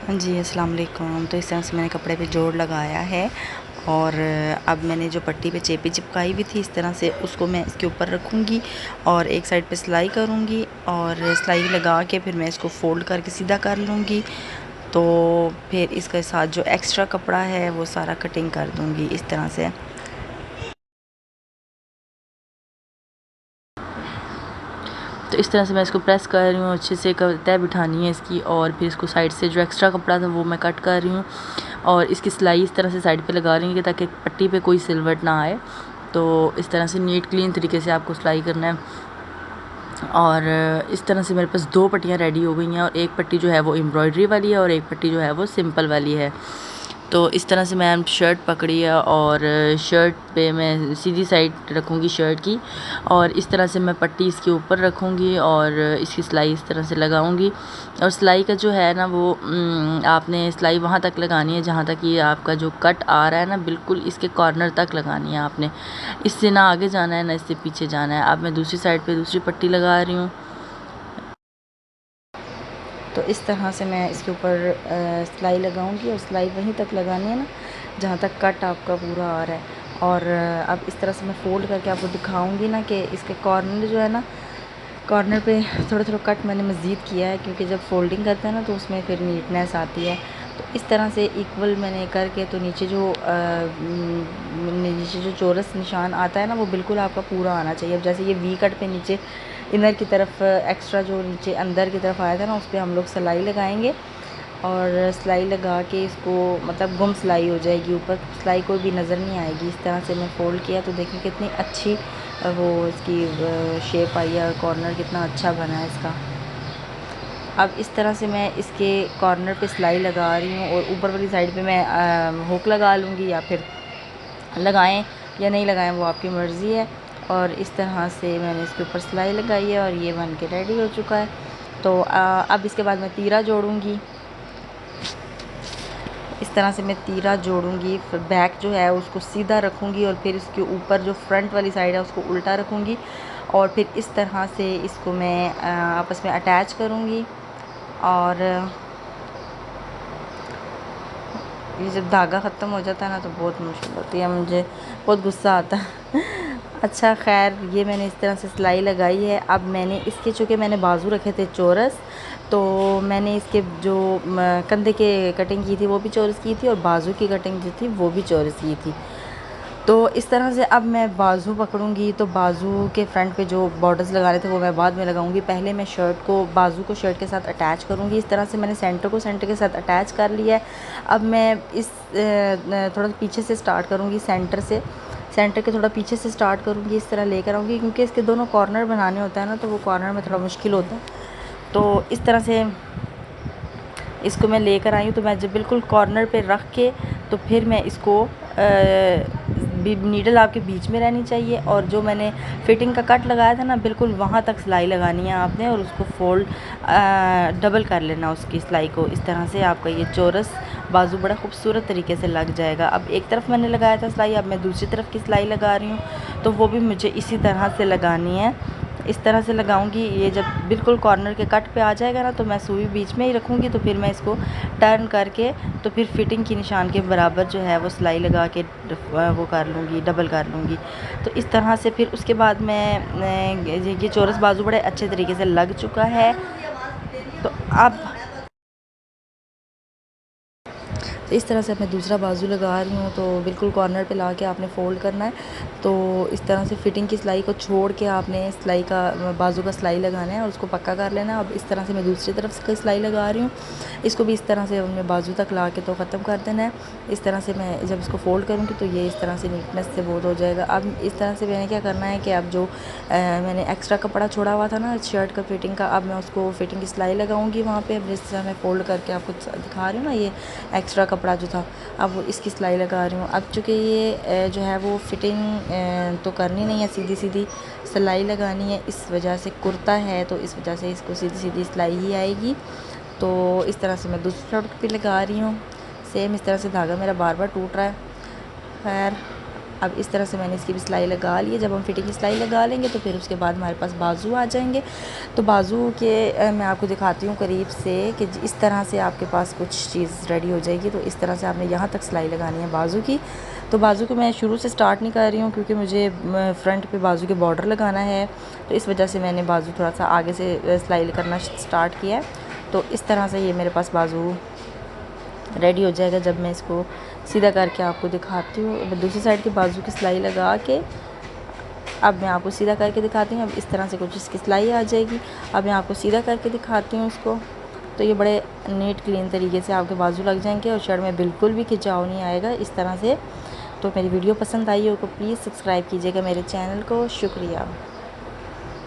हाँ जी, अस्सलाम वालेकुम। तो इस तरह से मैंने कपड़े पे जोड़ लगाया है और अब मैंने जो पट्टी पे चेपी चिपकाई हुई थी इस तरह से उसको मैं इसके ऊपर रखूँगी और एक साइड पे सिलाई करूँगी और सिलाई लगा के फिर मैं इसको फ़ोल्ड करके सीधा कर लूँगी। तो फिर इसके साथ जो एक्स्ट्रा कपड़ा है वो सारा कटिंग कर दूँगी इस तरह से। तो इस तरह से मैं इसको प्रेस कर रही हूँ, अच्छे से तय बिठानी है इसकी और फिर इसको साइड से जो एक्स्ट्रा कपड़ा था वो मैं कट कर रही हूँ और इसकी सिलाई इस तरह से साइड पे लगा रही हूँ ताकि पट्टी पे कोई सिलवट ना आए। तो इस तरह से नीट क्लीन तरीके से आपको सिलाई करना है। और इस तरह से मेरे पास 2 पट्टियाँ रेडी हो गई हैं और एक पट्टी जो है वो एम्ब्रॉयडरी वाली है और एक पट्टी जो है वो सिंपल वाली है। तो इस तरह से मैं शर्ट पकड़ी है और शर्ट पे मैं सीधी साइड रखूँगी शर्ट की और इस तरह से मैं पट्टी इसके ऊपर रखूँगी और इसकी सिलाई इस तरह से लगाऊँगी। और सिलाई का जो है ना वो आपने सिलाई वहाँ तक लगानी है जहाँ तक ये आपका जो कट आ रहा है ना बिल्कुल इसके कॉर्नर तक लगानी है आपने। इससे ना आगे जाना है ना इससे पीछे जाना है। अब मैं दूसरी साइड पे दूसरी पट्टी लगा रही हूँ। तो इस तरह से मैं इसके ऊपर सिलाई लगाऊंगी और सिलाई वहीं तक लगानी है ना जहाँ तक कट आपका पूरा आ रहा है। और अब इस तरह से मैं फ़ोल्ड करके आपको दिखाऊंगी ना कि इसके कॉर्नर जो है ना कॉर्नर पे थोड़ा थोड़ा कट मैंने मज़ीद किया है क्योंकि जब फोल्डिंग करते हैं ना तो उसमें फिर नीटनेस आती है। तो इस तरह से इक्वल मैंने करके तो नीचे जो चौरस निशान आता है ना वो बिल्कुल आपका पूरा आना चाहिए। अब जैसे ये वी कट पे नीचे इनर की तरफ एक्स्ट्रा जो नीचे अंदर की तरफ आया था ना उस पर हम लोग सिलाई लगाएंगे और सिलाई लगा के इसको मतलब गुम सिलाई हो जाएगी, ऊपर सिलाई कोई भी नज़र नहीं आएगी। इस तरह से मैं फ़ोल्ड किया तो देखिए कितनी अच्छी वो इसकी शेप आई है, कॉर्नर कितना अच्छा बना है इसका। अब इस तरह से मैं इसके कॉर्नर पे सिलाई लगा रही हूँ और ऊपर वाली साइड पे मैं हुक लगा लूँगी या फिर लगाएं या नहीं लगाएं वो आपकी मर्ज़ी है। और इस तरह से मैंने इसके ऊपर सिलाई लगाई है और ये बन के रेडी हो चुका है। तो अब इसके बाद मैं तीरा जोड़ूँगी। इस तरह से मैं तीरा जोड़ूँगी, फिर बैक जो है उसको सीधा रखूँगी और फिर इसके ऊपर जो फ्रंट वाली साइड है उसको उल्टा रखूँगी और फिर इस तरह से इसको मैं आपस में अटैच करूँगी। और ये जब धागा ख़त्म हो जाता है ना तो बहुत मुश्किल होती है, मुझे बहुत गुस्सा आता है। अच्छा खैर ये मैंने इस तरह से सिलाई लगाई है। अब मैंने इसके चूँकि मैंने बाजू रखे थे चौरस तो मैंने इसके जो कंधे के कटिंग की थी वो भी चौरस की थी और बाजू की कटिंग जो थी वो भी चौरस की थी। तो इस तरह से अब मैं बाजू पकड़ूंगी तो बाजू के फ्रंट पे जो बॉर्डर्स लगाने थे वो मैं बाद में लगाऊंगी। पहले मैं बाजू को शर्ट के साथ अटैच करूंगी। इस तरह से मैंने सेंटर को सेंटर के साथ अटैच कर लिया है। अब मैं इस थोड़ा पीछे से स्टार्ट करूंगी, सेंटर के थोड़ा पीछे से स्टार्ट करूंगी, इस तरह लेकर आऊँगी क्योंकि इसके दोनों कॉर्नर बनाने होता है ना तो वो कॉर्नर में थोड़ा मुश्किल होता है। तो इस तरह से इसको मैं लेकर आई हूँ। तो मैं जब बिल्कुल कॉर्नर पे रख के तो फिर मैं इसको नीडल आपके बीच में रहनी चाहिए और जो मैंने फिटिंग का कट लगाया था ना बिल्कुल वहाँ तक सिलाई लगानी है आपने और उसको फोल्ड डबल कर लेना उसकी सिलाई को। इस तरह से आपका ये चौरस बाजू बड़ा खूबसूरत तरीके से लग जाएगा। अब एक तरफ मैंने लगाया था सिलाई, अब मैं दूसरी तरफ की सिलाई लगा रही हूँ तो वो भी मुझे इसी तरह से लगानी है। इस तरह से लगाऊंगी। ये जब बिल्कुल कॉर्नर के कट पे आ जाएगा ना तो मैं सुई बीच में ही रखूँगी तो फिर मैं इसको टर्न करके तो फिर फिटिंग की निशान के बराबर जो है वो सिलाई लगा के वो कर लूँगी, डबल कर लूँगी। तो इस तरह से फिर उसके बाद मैं ये चौरस बाजू बड़े अच्छे तरीके से लग चुका है। तो अब तो इस तरह से मैं दूसरा बाजू लगा रही हूँ तो बिल्कुल कॉर्नर पे ला के आपने फ़ोल्ड करना है। तो इस तरह से फिटिंग की सिलाई को छोड़ के आपने सिलाई का बाजू का सिलाई लगाना है और उसको पक्का कर लेना है। अब इस तरह से मैं दूसरी तरफ से सिलाई लगा रही हूँ, इसको भी इस तरह से हमने बाजू तक ला के तो ख़त्म कर देना है। इस तरह से मैं जब इसको फ़ोल्ड करूँगी तो ये इस तरह से नीटनेस से बहुत हो जाएगा। अब इस तरह से मैंने क्या करना है कि अब जो मैंने एक्स्ट्रा कपड़ा छोड़ा हुआ था ना शर्ट का फिटिंग का, अब मैं उसको फिटिंग की सिलाई लगाऊंगी वहाँ पे। अब जिस तरह मैं फ़ोल्ड करके आपको दिखा रही हूँ ना ये एक्स्ट्रा कपड़ा जो था, अब इसकी सिलाई लगा रही हूँ। अब चूँकि ये जो है वो फिटिंग तो करनी नहीं है, सीधी सीधी सिलाई लगानी है। इस वजह से कुर्ता है तो इस वजह से इसको सीधी सीधी सिलाई ही आएगी। तो इस तरह से मैं दूसरी शर्ट भी लगा रही हूँ। सेम इस तरह से धागा मेरा बार बार टूट रहा है। खैर अब इस तरह से मैंने इसकी भी सिलाई लगा ली है। जब हम फिटिंग की सिलाई लगा लेंगे तो फिर उसके बाद हमारे पास बाजू आ जाएंगे। तो बाजू के मैं आपको दिखाती हूँ करीब से कि इस तरह से आपके पास कुछ चीज़ रेडी हो जाएगी। तो इस तरह से आपने यहाँ तक सिलाई लगानी है बाजू की। तो बाजू को मैं शुरू से स्टार्ट नहीं कर रही हूँ क्योंकि मुझे फ्रंट पे बाजू के बॉर्डर लगाना है, तो इस वजह से मैंने बाजू थोड़ा सा आगे से सिलाई करना स्टार्ट किया है। तो इस तरह से ये मेरे पास बाजू रेडी हो जाएगा। जब मैं इसको सीधा करके आपको दिखाती हूँ, मैं दूसरी साइड की बाजू की सिलाई लगा के अब मैं आपको सीधा करके दिखाती हूँ। अब इस तरह से कुछ इसकी सिलाई आ जाएगी। अब मैं आपको सीधा करके दिखाती हूँ इसको। तो ये बड़े नीट क्लीन तरीके से आपके बाजू लग जाएंगे और शर्ट में बिल्कुल भी खिंचाव नहीं आएगा इस तरह से। तो मेरी वीडियो पसंद आई हो तो प्लीज़ सब्सक्राइब कीजिएगा मेरे चैनल को। शुक्रिया।